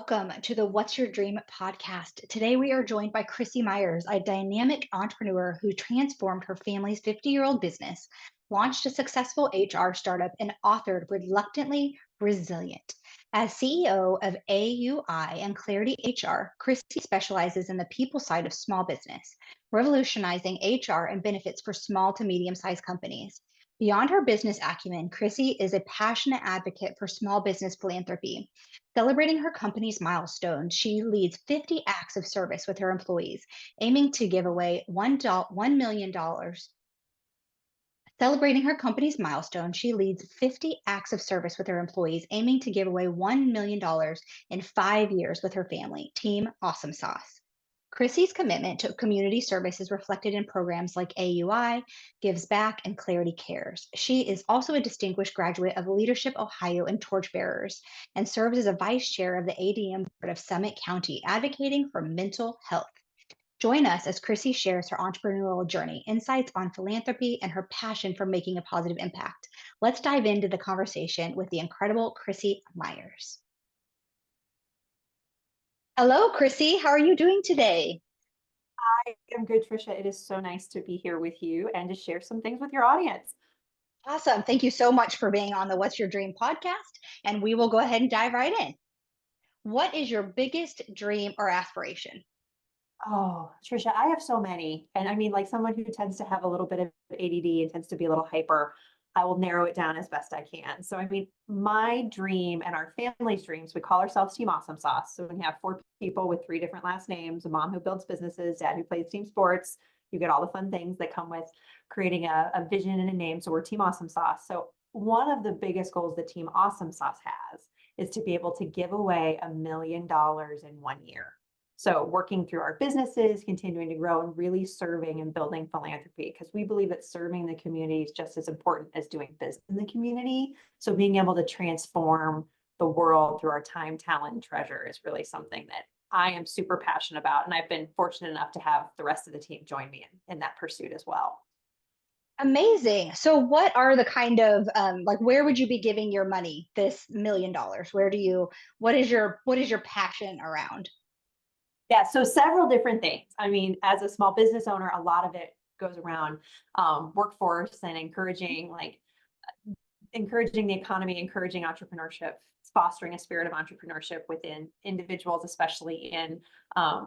Welcome to the What's Your Dream podcast. Today we are joined by Chrissy Myers, a dynamic entrepreneur who transformed her family's 50-year-old business, launched a successful HR startup, and authored Reluctantly Resilient. As CEO of AUI and Clarity HR, Chrissy specializes in the people side of small business, revolutionizing HR and benefits for small to medium-sized companies. Beyond her business acumen, Chrissy is a passionate advocate for small business philanthropy. Celebrating her company's milestone, she leads 50 acts of service with her employees, aiming to give away $1 million. Celebrating her company's milestone, she leads 50 acts of service with her employees, aiming to give away $1 million in 5 years with her family. Team Awesome Sauce. Chrissy's commitment to community service is reflected in programs like AUI, Gives Back, and Clarity Cares. She is also a distinguished graduate of Leadership Ohio and Torchbearers and serves as a vice chair of the ADM board of Summit County, advocating for mental health. Join us as Chrissy shares her entrepreneurial journey, insights on philanthropy, and her passion for making a positive impact. Let's dive into the conversation with the incredible Chrissy Myers. Hello, Chrissy. How are you doing today? I am good, Trisha. It is so nice to be here with you and to share some things with your audience. Awesome. Thank you so much for being on the What's Your Dream podcast. And we will go ahead and dive right in. What is your biggest dream or aspiration? Oh, Trisha, I have so many. And I mean, like someone who tends to have a little bit of ADD and tends to be a little hyper, I will narrow it down as best I can. So, I mean, my dream and our family's dreams, we call ourselves Team Awesome Sauce. So, when you have four people with three different last names, a mom who builds businesses, dad who plays team sports, you get all the fun things that come with creating a vision and a name. So, we're Team Awesome Sauce. So, one of the biggest goals that Team Awesome Sauce has is to be able to give away $1 million in 1 year. So working through our businesses, continuing to grow and really serving and building philanthropy, because we believe that serving the community is just as important as doing business in the community. So being able to transform the world through our time, talent, and treasure is really something that I am super passionate about. And I've been fortunate enough to have the rest of the team join me in that pursuit as well. Amazing. So, what are the kind of like where would you be giving your money? This $1 million. Where do you? What is your passion around? Yeah, so several different things. I mean, as a small business owner, a lot of it goes around workforce and encouraging the economy, encouraging entrepreneurship, fostering a spirit of entrepreneurship within individuals, especially in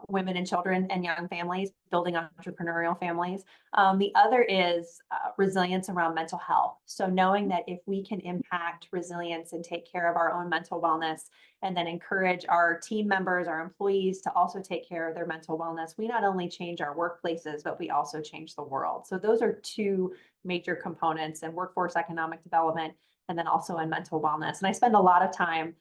women and children and young families, building entrepreneurial families. The other is resilience around mental health. So knowing that if we can impact resilience and take care of our own mental wellness, and then encourage our team members, our employees to also take care of their mental wellness, we not only change our workplaces, but we also change the world. So those are two major components in workforce economic development and then also in mental wellness. And I spend a lot of time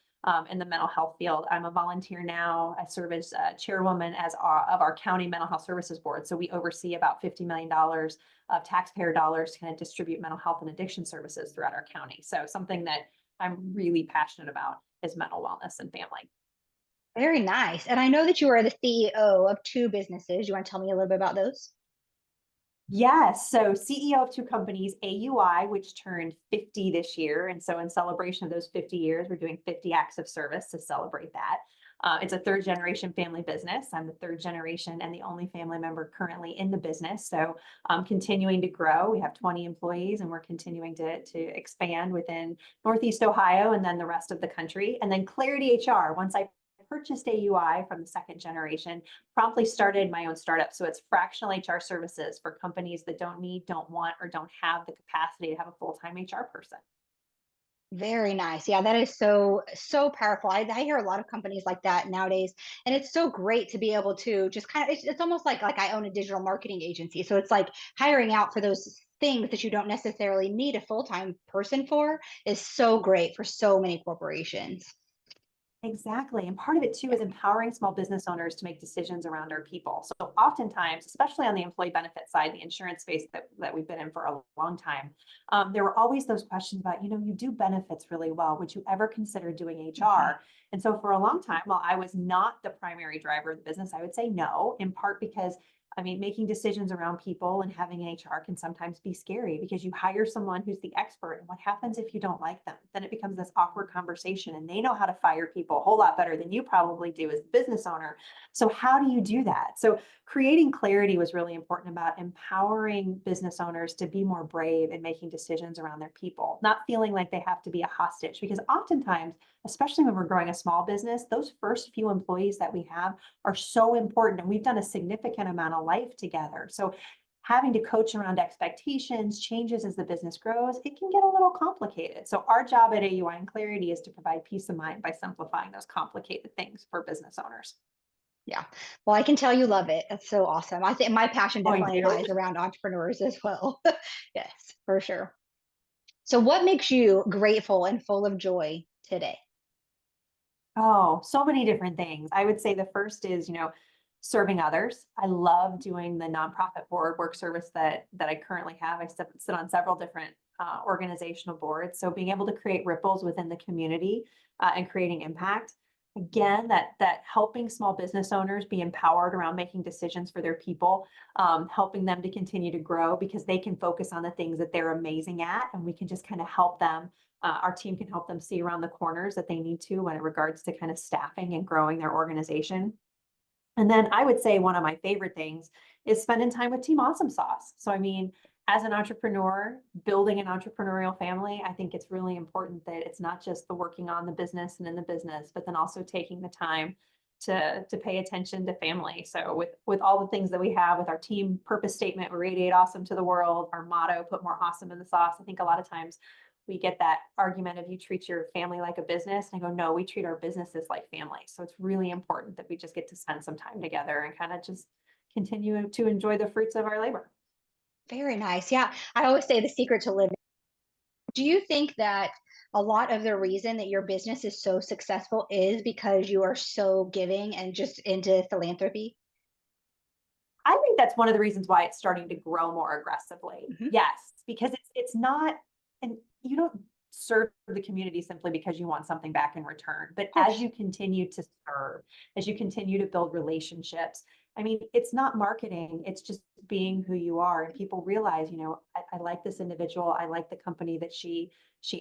in the mental health field. I'm a volunteer now. I serve as chairwoman of our county mental health services board. So we oversee about $50 million of taxpayer dollars to kind of distribute mental health and addiction services throughout our county. So something that I'm really passionate about is mental wellness and family. Very nice. And I know that you are the CEO of two businesses. You want to tell me a little bit about those? Yes. So CEO of two companies, AUI, which turned 50 this year. And so in celebration of those 50 years, we're doing 50 acts of service to celebrate that. It's a third generation family business. I'm the third generation and the only family member currently in the business. So continuing to grow. We have 20 employees and we're continuing to expand within Northeast Ohio and then the rest of the country. And then Clarity HR, once I purchased AUI from the second generation, promptly started my own startup. So it's fractional HR services for companies that don't need, don't want, or don't have the capacity to have a full-time HR person. Very nice. Yeah, that is so powerful. I hear a lot of companies like that nowadays, and it's so great to be able to just kind of it's almost like I own a digital marketing agency. So it's like hiring out for those things that you don't necessarily need a full-time person for is so great for so many corporations. Exactly. And part of it too is empowering small business owners to make decisions around our people. So oftentimes, especially on the employee benefit side, the insurance space that we've been in for a long time, there were always those questions about, you do benefits really well. Would you ever consider doing HR? And so for a long time, while I was not the primary driver of the business, I would say no, in part because I mean, making decisions around people and having an HR can sometimes be scary because you hire someone who's the expert. And what happens if you don't like them? Then it becomes this awkward conversation, and they know how to fire people a whole lot better than you probably do as a business owner. So, how do you do that? So, creating clarity was really important about empowering business owners to be more brave in making decisions around their people, not feeling like they have to be a hostage. Because oftentimes, especially when we're growing a small business, those first few employees that we have are so important. And we've done a significant amount of life together. So having to coach around expectations, changes as the business grows, it can get a little complicated. So our job at AUI and Clarity is to provide peace of mind by simplifying those complicated things for business owners. Yeah. Well, I can tell you love it. That's so awesome. I think my passion Oh, I definitely do. lies around entrepreneurs as well. Yes, for sure. So, what makes you grateful and full of joy today? Oh, so many different things. I would say the first is, serving others. I love doing the nonprofit board work service that I currently have. I sit on several different organizational boards. So being able to create ripples within the community and creating impact. Again, that helping small business owners be empowered around making decisions for their people, helping them to continue to grow because they can focus on the things that they're amazing at, and we can just kind of help them. Our team can help them see around the corners that they need to when it regards to kind of staffing and growing their organization. And then I would say one of my favorite things is spending time with Team Awesome Sauce. So, I mean, as an entrepreneur, building an entrepreneurial family, I think it's really important that it's not just the working on the business and in the business, but then also taking the time to pay attention to family. So with all the things that we have with our team purpose statement, we radiate awesome to the world, our motto, put more awesome in the sauce. I think a lot of times we get that argument of you treat your family like a business. And I go, no, we treat our businesses like family. So it's really important that we just get to spend some time together and kind of just continue to enjoy the fruits of our labor. Very nice. Yeah. I always say the secret to living. Do you think that a lot of the reason that your business is so successful is because you are so giving and just into philanthropy? I think that's one of the reasons why it's starting to grow more aggressively. Mhm. Yes, because it's not, and you don't serve the community simply because you want something back in return. But Of as course. you continue to serve, as you continue to build relationships, I mean, it's not marketing, it's just being who you are. And people realize, I like this individual, I like the company that she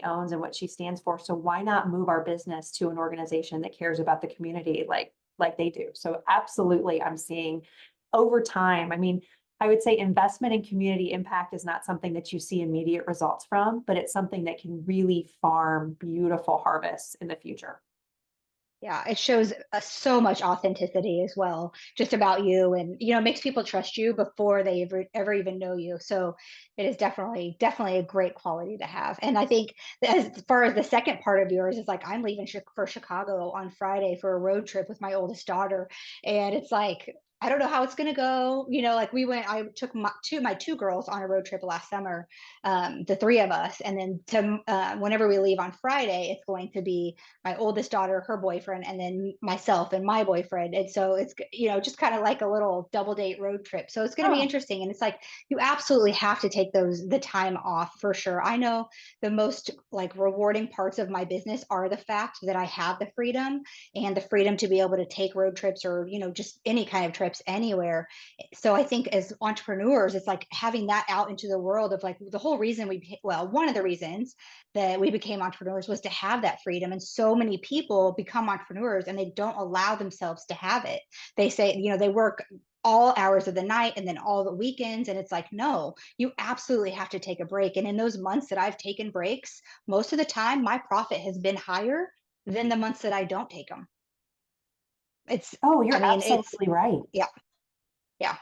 owns and what she stands for. So why not move our business to an organization that cares about the community like they do? So absolutely, I'm seeing over time, I mean, I would say investment in community impact is not something that you see immediate results from, but it's something that can really farm beautiful harvests in the future. Yeah, it shows so much authenticity as well, just about you, and makes people trust you before they ever even know you. So it is definitely a great quality to have. And I think that as far as the second part of yours is like I'm leaving for Chicago on Friday for a road trip with my oldest daughter, and it's like I don't know how it's gonna go. Like I took my two girls on a road trip last summer, the three of us, and then whenever we leave on Friday, it's going to be my oldest daughter, her boyfriend, and then myself and my boyfriend. And so it's, just kind of like a little double date road trip. So it's going to be Oh, interesting. And it's like, you absolutely have to take the time off for sure. I know the most like rewarding parts of my business are the fact that I have the freedom and the freedom to be able to take road trips or, just any kind of trips anywhere. So I think as entrepreneurs, it's like having that out into the world of like the whole reason one of the reasons that we became entrepreneurs was to have that freedom. And so many people become entrepreneurs and they don't allow themselves to have it. They say, they work all hours of the night and then all the weekends. And it's like, no, you absolutely have to take a break. And in those months that I've taken breaks, most of the time my profit has been higher than the months that I don't take them. It's, oh, I you're mean, it's, absolutely right. yeah, yeah,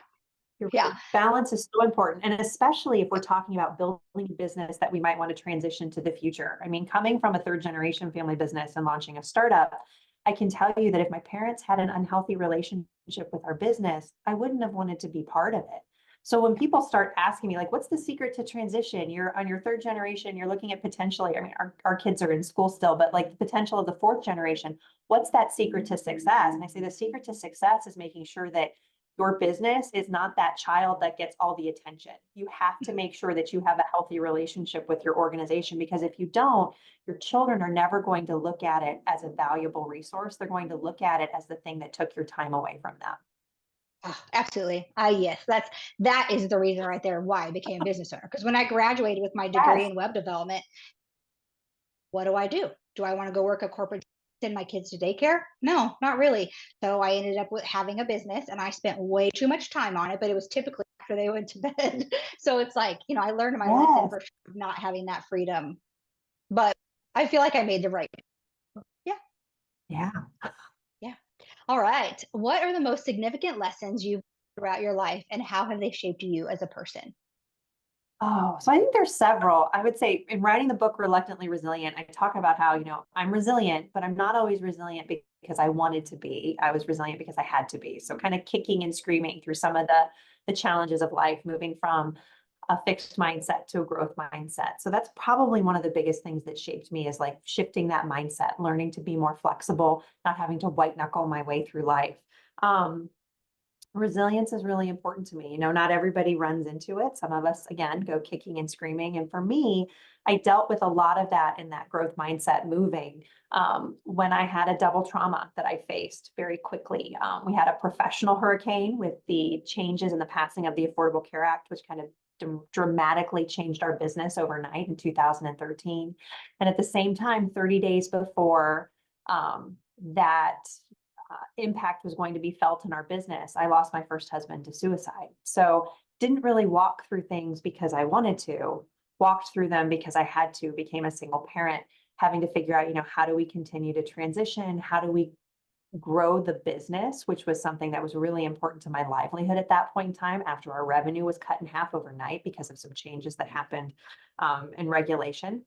You're yeah. right. Balance is so important. And especially if we're talking about building a business that we might want to transition to the future. I mean, coming from a third generation family business and launching a startup, I can tell you that if my parents had an unhealthy relationship with our business, I wouldn't have wanted to be part of it. So when people start asking me, like, what's the secret to transition? You're on your third generation, you're looking at potentially, I mean, our kids are in school still, but like the potential of the fourth generation, what's that secret to success? And I say the secret to success is making sure that your business is not that child that gets all the attention. You have to make sure that you have a healthy relationship with your organization because if you don't, your children are never going to look at it as a valuable resource. They're going to look at it as the thing that took your time away from them. Ah, absolutely. Yes, that is the reason right there why I became a business owner. Because when I graduated with my degree Yes, in web development, what do I do? Do I want to go work a corporate, send my kids to daycare? No, not really. So I ended up with having a business, and I spent way too much time on it, but it was typically after they went to bed. So it's like, I learned my lesson yes, for sure of not having that freedom. But I feel like I made the right. Yeah, yeah. yeah. All right. What are the most significant lessons you've throughout your life, and how have they shaped you as a person? Oh, so I think there's several. I would say in writing the book Reluctantly Resilient, I talk about how, I'm resilient, but I'm not always resilient because I wanted to be. I was resilient because I had to be. So kind of kicking and screaming through some of the challenges of life, moving from a fixed mindset to a growth mindset. So that's probably one of the biggest things that shaped me is like shifting that mindset, learning to be more flexible, not having to white knuckle my way through life. Um, Resilience is really important to me. Not everybody runs into it. Some of us, again, go kicking and screaming. And for me, I dealt with a lot of that in that growth mindset moving when I had a double trauma that I faced very quickly. We had a professional hurricane with the changes in the passing of the Affordable Care Act, which kind of dramatically changed our business overnight in 2013. And at the same time, 30 days before that impact was going to be felt in our business, I lost my first husband to suicide. So didn't really walk through things because I wanted to, walked through them because I had to, became a single parent, having to figure out, how do we continue to transition? How do we grow the business, which was something that was really important to my livelihood at that point in time after our revenue was cut in half overnight because of some changes that happened in regulation.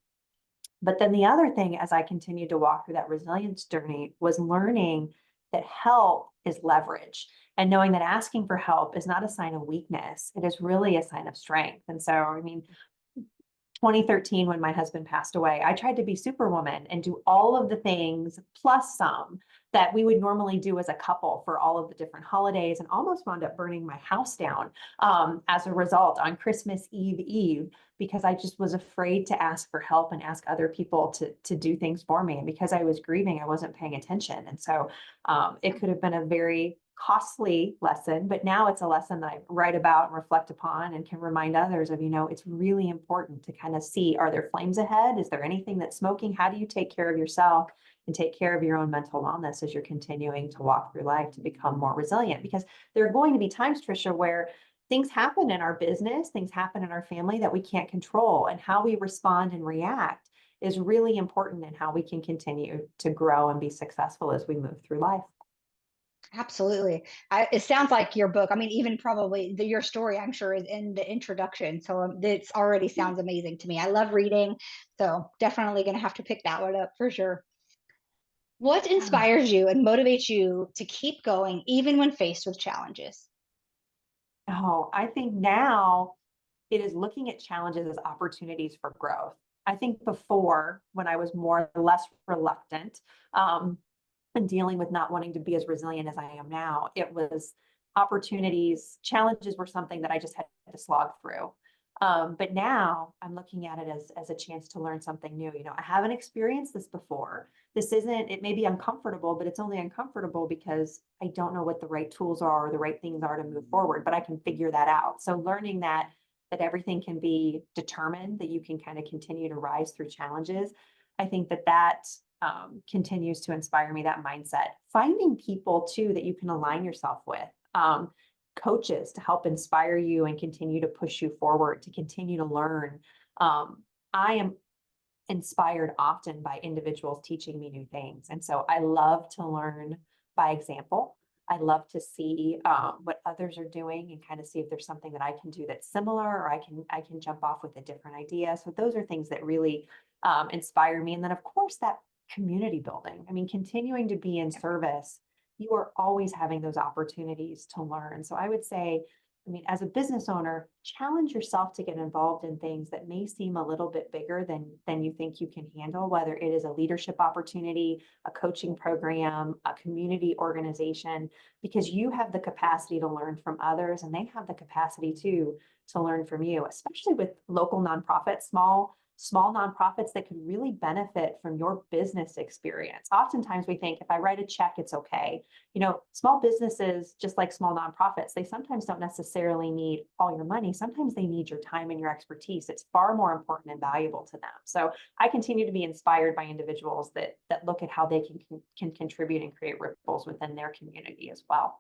But then the other thing, as I continued to walk through that resilience journey, was learning that help is leverage and knowing that asking for help is not a sign of weakness. It is really a sign of strength. And so, 2013, when my husband passed away, I tried to be superwoman and do all of the things plus some that we would normally do as a couple for all of the different holidays, and almost wound up burning my house down as a result on Christmas Eve because I just was afraid to ask for help and ask other people to do things for me. And because I was grieving, I wasn't paying attention. And so it could have been a very costly lesson, but now it's a lesson that I write about and reflect upon and can remind others of, it's really important to kind of see, are there flames ahead? Is there anything that's smoking? How do you take care of yourself and take care of your own mental wellness as you're continuing to walk through life to become more resilient? Because there are going to be times, Trisha, where things happen in our business, things happen in our family that we can't control, and how we respond and react is really important in how we can continue to grow and be successful as we move through life. Absolutely. It sounds like your book. I mean, even probably your story, I'm sure, is in the introduction. So it's already sounds amazing to me. I love reading. So definitely going to have to pick that one up for sure. What Yeah. inspires you and motivates you to keep going even when faced with challenges? Oh, I think now it is looking at challenges as opportunities for growth. I think before, when I was more or less reluctant, um, and dealing with not wanting to be as resilient as I am now, it was opportunities, challenges were something that I just had to slog through. But now I'm looking at it as a chance to learn something new. I haven't experienced this before. This isn't, it may be uncomfortable, but it's only uncomfortable because I don't know what the right tools are or the right things are to move forward, but I can figure that out. So learning that everything can be determined, that you can kind of continue to rise through challenges. I think that continues to inspire me, that mindset. Finding people too that you can align yourself with, coaches to help inspire you and continue to push you forward, to continue to learn. I am inspired often by individuals teaching me new things. And so I love to learn by example. I love to see what others are doing and kind of see if there's something that I can do that's similar, or I can jump off with a different idea. So those are things that really inspire me. And then of course that community building. Continuing to be in service, you are always having those opportunities to learn. So I would say, as a business owner, challenge yourself to get involved in things that may seem a little bit bigger than you think you can handle, whether it is a leadership opportunity, a coaching program, a community organization, because you have the capacity to learn from others and they have the capacity to learn from you, especially with local nonprofits, small nonprofits that could really benefit from your business experience. Oftentimes we think if I write a check, it's okay. Small businesses, just like small nonprofits, they sometimes don't necessarily need all your money. Sometimes they need your time and your expertise. It's far more important and valuable to them. So I continue to be inspired by individuals that look at how they can contribute and create ripples within their community as well.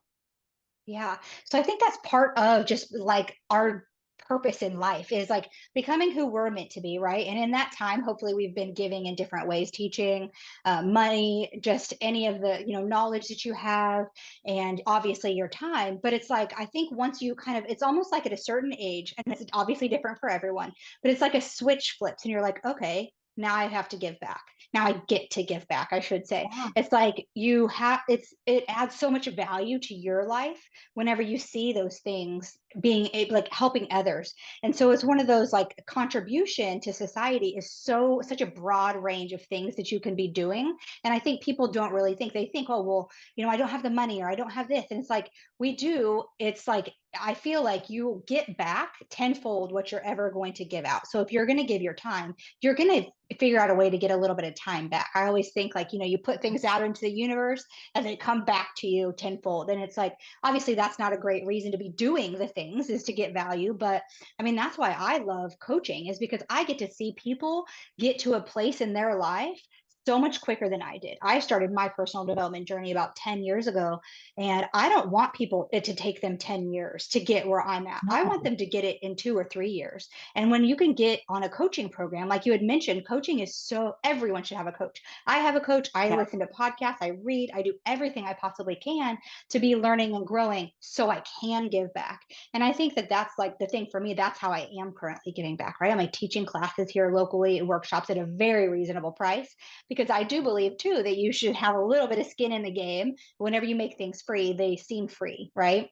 Yeah. So I think that's part of just like our purpose in life is like becoming who we're meant to be, right? And in that time, hopefully, we've been giving in different ways, teaching, money, just any of the knowledge that you have, and obviously your time. But it's like I think once you kind of, it's almost like at a certain age, and it's obviously different for everyone, but it's like a switch flips, and you're like, okay. Now I have to give back. Now I get to give back, I should say. Yeah. It's like it adds so much value to your life whenever you see those things being able, like helping others. And so it's one of those like contribution to society is such a broad range of things that you can be doing. And I think people don't really think, they think, oh, well, I don't have the money or I don't have this. And it's like, we do. It's like, I feel like you get back tenfold what you're ever going to give out. So if you're going to give your time, you're going to figure out a way to get a little bit of time back. I always think like, you put things out into the universe and they come back to you tenfold. And it's like, obviously that's not a great reason to be doing the things, is to get value. But I mean, that's why I love coaching, is because I get to see people get to a place in their life so much quicker than I did. I started my personal development journey about 10 years ago, and I don't want people it to take them 10 years to get where I'm at. I want No. them to get it in 2 or 3 years. And when you can get on a coaching program, like you had mentioned, coaching is so, everyone should have a coach. I have a coach. I Yeah. listen to podcasts, I read, I do everything I possibly can to be learning and growing so I can give back. And I think that that's like the thing for me. That's how I am currently giving back, right? I'm like teaching classes here locally, workshops at a very reasonable price, because I do believe too that you should have a little bit of skin in the game. Whenever you make things free, they seem free, right?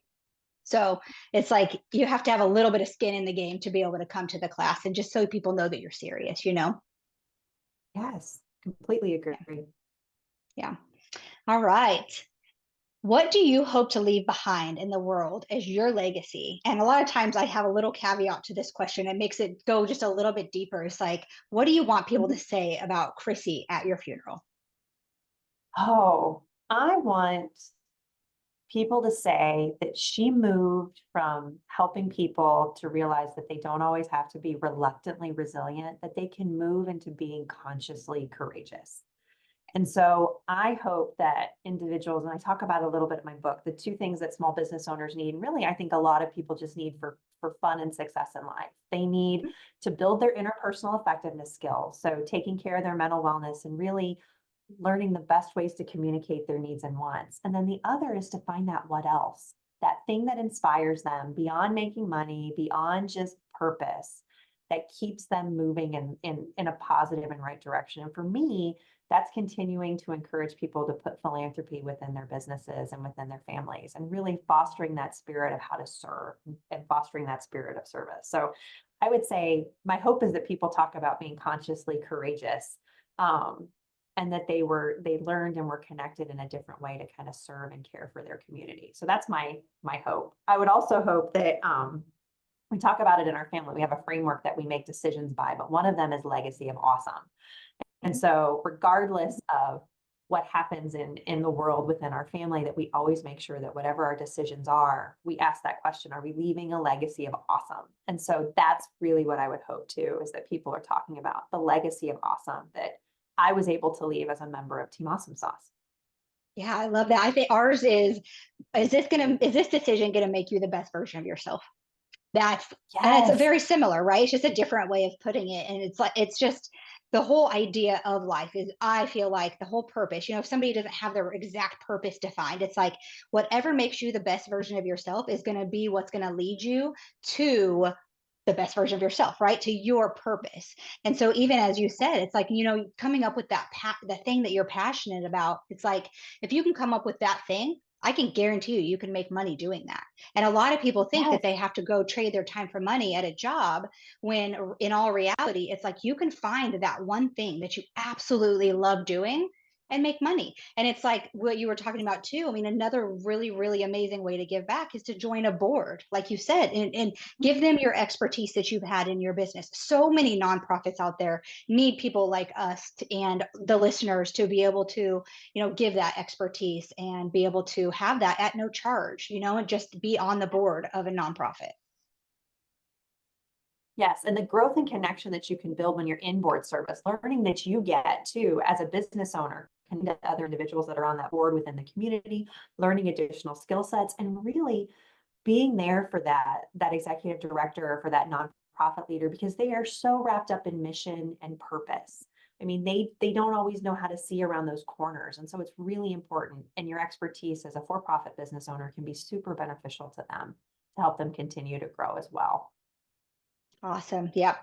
So it's like you have to have a little bit of skin in the game to be able to come to the class, and just so people know that you're serious. Yes. Completely Yeah. agree. Yeah. All right. What do you hope to leave behind in the world as your legacy? And a lot of times I have a little caveat to this question. It makes it go just a little bit deeper. It's like, what do you want people to Mhm. say about Chrissy at your funeral? Oh, I want people to say that she moved from helping people to realize that they don't always have to be reluctantly resilient, that they can move into being consciously courageous. And so I hope that individuals, and I talk about it a little bit in my book, the two things that small business owners need, and really I think a lot of people just need for fun and success in life. They need to build their interpersonal effectiveness skills. So taking care of their mental wellness and really learning the best ways to communicate their needs and wants. And then the other is to find that what else, that thing that inspires them beyond making money, beyond just purpose, that keeps them moving in a positive and right direction. And for me, that's continuing to encourage people to put philanthropy within their businesses and within their families, and really fostering that spirit of how to serve and fostering that spirit of service. So I would say my hope is that people talk about being consciously courageous, um, and that they learned and were connected in a different way to kind of serve and care for their community. So that's my hope. I would also hope that we talk about it in our family. We have a framework that we make decisions by, but one of them is legacy of awesome. And Mhm. so regardless of what happens in the world within our family, that we always make sure that whatever our decisions are, we ask that question, are we leaving a legacy of awesome? And so that's really what I would hope too, is that people are talking about the legacy of awesome that I was able to leave as a member of Team Awesome Sauce. Yeah, I love that. I think ours is this decision gonna make you the best version of yourself? That's and it's Yes. very similar, right? It's just a different way of putting it. And it's like it's just the whole idea of life is, I feel like the whole purpose, if somebody doesn't have their exact purpose defined, it's like whatever makes you the best version of yourself is going to be what's going to lead you to the best version of yourself, right? To your purpose. And so even as you said, it's like, coming up with the thing that you're passionate about. It's like if you can come up with that thing, I can guarantee you can make money doing that. And a lot of people think that Yes. they have to go trade their time for money at a job, when in all reality, it's like you can find that one thing that you absolutely love doing and make money. And it's like what you were talking about too. I mean, another really, really amazing way to give back is to join a board, like you said, and give them your expertise that you've had in your business. So many nonprofits out there need people like us and the listeners to be able to, give that expertise and be able to have that at no charge, and just be on the board of a nonprofit. Yes, and the growth and connection that you can build when you're in board service, learning that you get too as a business owner, connect to other individuals that are on that board within the community, learning additional skill sets, and really being there for that executive director or for that nonprofit leader because they are so wrapped up in mission and purpose. I mean, they don't always know how to see around those corners, and so it's really important. And your expertise as a for-profit business owner can be super beneficial to them to help them continue to grow as well. Awesome. Yep.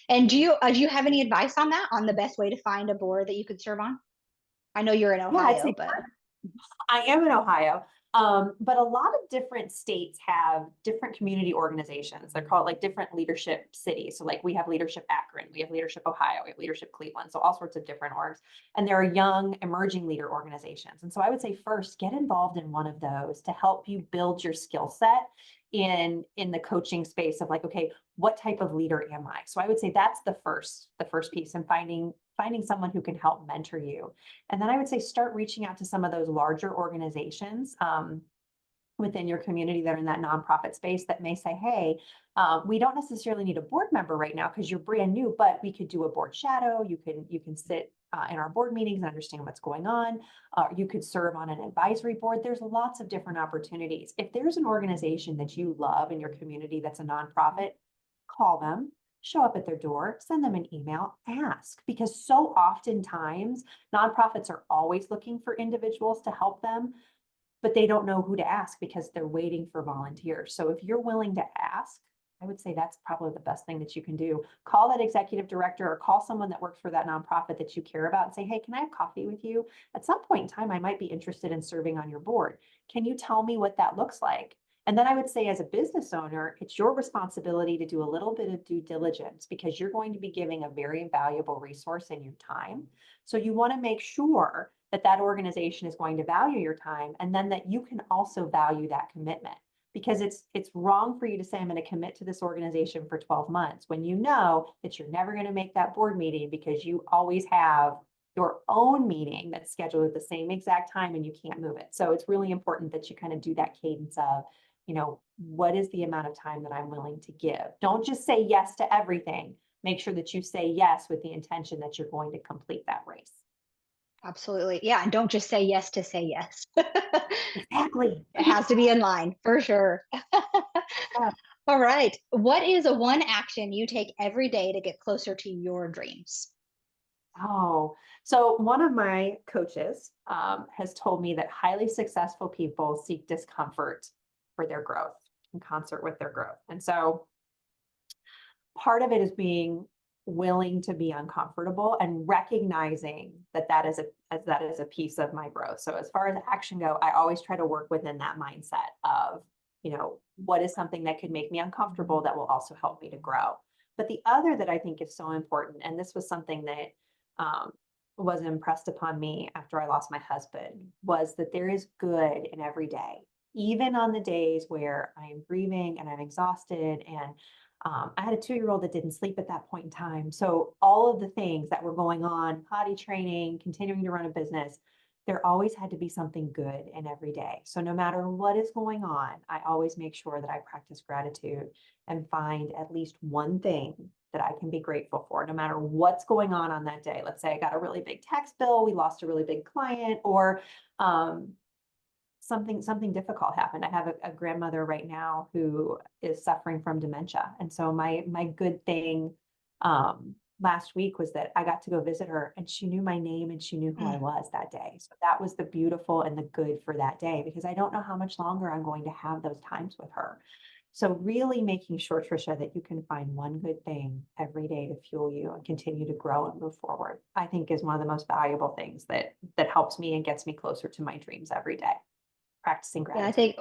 And do you have any advice on that, on the best way to find a board that you could serve on? I know you're in Yeah, I'd Ohio, say but I am in Ohio, but a lot of different states have different community organizations. They're called like different leadership cities. So, like we have Leadership Akron, we have Leadership Ohio, we have Leadership Cleveland. So, all sorts of different orgs. And there are young, emerging leader organizations. And so, I would say first, get involved in one of those to help you build your skill set in the coaching space of like, okay, what type of leader am I? So, I would say that's the first piece, and finding someone who can help mentor you. And then I would say start reaching out to some of those larger organizations within your community that are in that nonprofit space that may say, hey, we don't necessarily need a board member right now because you're brand new, but we could do a board shadow. You can sit in our board meetings and understand what's going on. You could serve on an advisory board. There's lots of different opportunities. If there's an organization that you love in your community that's a nonprofit, call them, show up at their door, send them an email, ask, because so oftentimes nonprofits are always looking for individuals to help them, but they don't know who to ask because they're waiting for volunteers. So if you're willing to ask, I would say that's probably the best thing that you can do. Call that executive director or call someone that works for that nonprofit that you care about and say, hey, can I have coffee with you? At some point in time, I might be interested in serving on your board. Can you tell me what that looks like? And then I would say, as a business owner, it's your responsibility to do a little bit of due diligence because you're going to be giving a very valuable resource in your time. So you want to make sure that that organization is going to value your time and then that you can also value that commitment, because it's wrong for you to say I'm going to commit to this organization for 12 months when you know that you're never going to make that board meeting because you always have your own meeting that's scheduled at the same exact time and you can't move it. So it's really important that you kind of do that cadence of, what is the amount of time that I'm willing to give? Don't just say yes to everything. Make sure that you say yes with the intention that you're going to complete that race. absolutely. Yeah. And don't just say yes to say yes. Exactly. It has to be in line for sure. Yeah. All right. What is a one action you take every day to get closer to your dreams? Oh, so one of my coaches has told me that highly successful people seek discomfort for their growth in concert with their growth. And so part of it is being willing to be uncomfortable and recognizing that that is a piece of my growth. So as far as action go, I always try to work within that mindset of, what is something that could make me uncomfortable that will also help me to grow. But the other that I think is so important, and this was something that um, was impressed upon me after I lost my husband, was that there is good in every day, even on the days where I am grieving and I'm exhausted and I had a 2-year-old that didn't sleep at that point in time. So all of the things that were going on, potty training, continuing to run a business, there always had to be something good in every day. So no matter what is going on, I always make sure that I practice gratitude and find at least one thing that I can be grateful for, no matter what's going on that day. Let's say I got a really big tax bill, we lost a really big client, or um, something difficult happened. I have a grandmother right now who is suffering from dementia. And so my good thing last week was that I got to go visit her and she knew my name and she knew who I Mm, was that day. So that was the beautiful and the good for that day, because I don't know how much longer I'm going to have those times with her. So really making sure, Trisha, that you can find one good thing every day to fuel you and continue to grow and move forward, I think is one of the most valuable things that helps me and gets me closer to my dreams every day, practicing yeah, I gratitude. think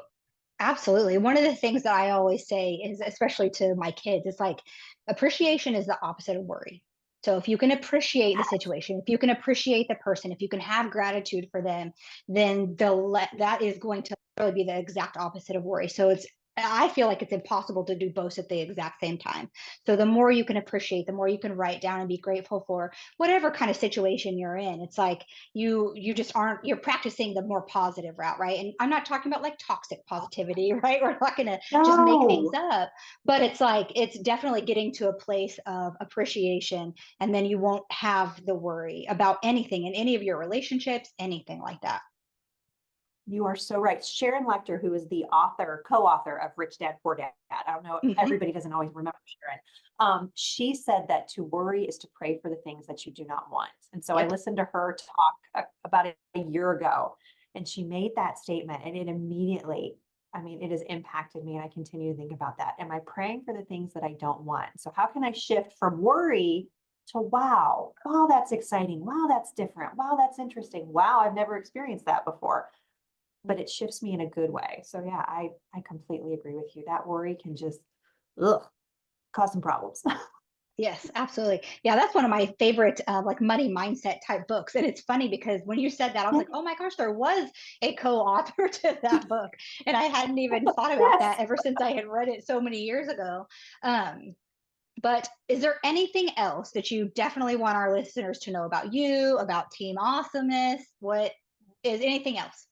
absolutely. One of the things that I always say is, especially to my kids, it's like appreciation is the opposite of worry. So if you can appreciate the situation, if you can appreciate the person, if you can have gratitude for them, then that is going to really be the exact opposite of worry. So I feel like it's impossible to do both at the exact same time. So the more you can appreciate, the more you can write down and be grateful for whatever kind of situation you're in. It's like you just aren't you're practicing the more positive route, right? And I'm not talking about like toxic positivity, right? We're not going to just make things No, up, but it's like it's definitely getting to a place of appreciation, and then you won't have the worry about anything in any of your relationships, anything like that. you are so right. Sharon Lechter, who is the author, co-author of Rich Dad Poor Dad, I don't know, Hmm. everybody doesn't always remember Sharon. She said that to worry is to pray for the things that you do not want. And so I Yep. listened to her talk about it a year ago, and she made that statement, and it immediately, I mean, it has impacted me, and I continue to think about that. Am I praying for the things that I don't want? So how can I shift from worry to wow, wow, that's exciting. Wow, that's different. Wow, that's interesting. Wow, I've never experienced that before, but it shifts me in a good way. So yeah, I completely agree with you. That worry can just ugh, cause some problems. Yes, absolutely. Yeah, that's one of my favorite like money mindset type books. And it's funny because when you said that, I was like, oh my gosh, there was a co-author to that book. And I hadn't even thought about that Yes. ever since I had read it so many years ago. Um, but is there anything else that you definitely want our listeners to know about you, about Team Awesomeness? What is anything else?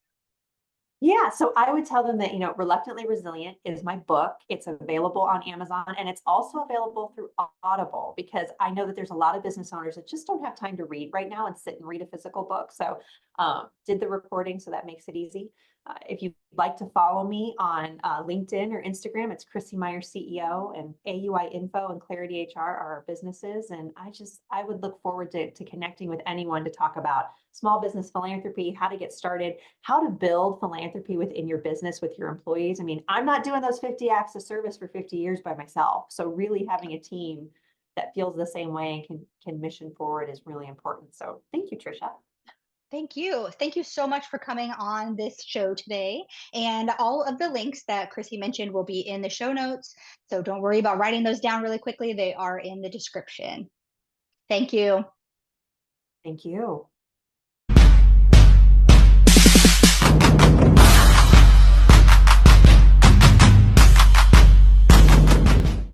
Yeah, so I would tell them that, Reluctantly Resilient is my book. It's available on Amazon, and it's also available through Audible, because I know that there's a lot of business owners that just don't have time to read right now and sit and read a physical book. So, did the recording, so that makes it easy. If you'd like to follow me on LinkedIn or Instagram, it's Chrissy Myers CEO, and AUI Info and Clarity HR are our businesses. And I would look forward to connecting with anyone to talk about small business philanthropy, how to get started, how to build philanthropy within your business with your employees. I mean, I'm not doing those 50 acts of service for 50 years by myself. So really having a team that feels the same way and can mission forward is really important. So thank you, Trisha. Thank you. Thank you so much for coming on this show today. And all of the links that Chrissy mentioned will be in the show notes. So don't worry about writing those down really quickly. They are in the description. Thank you. Thank you.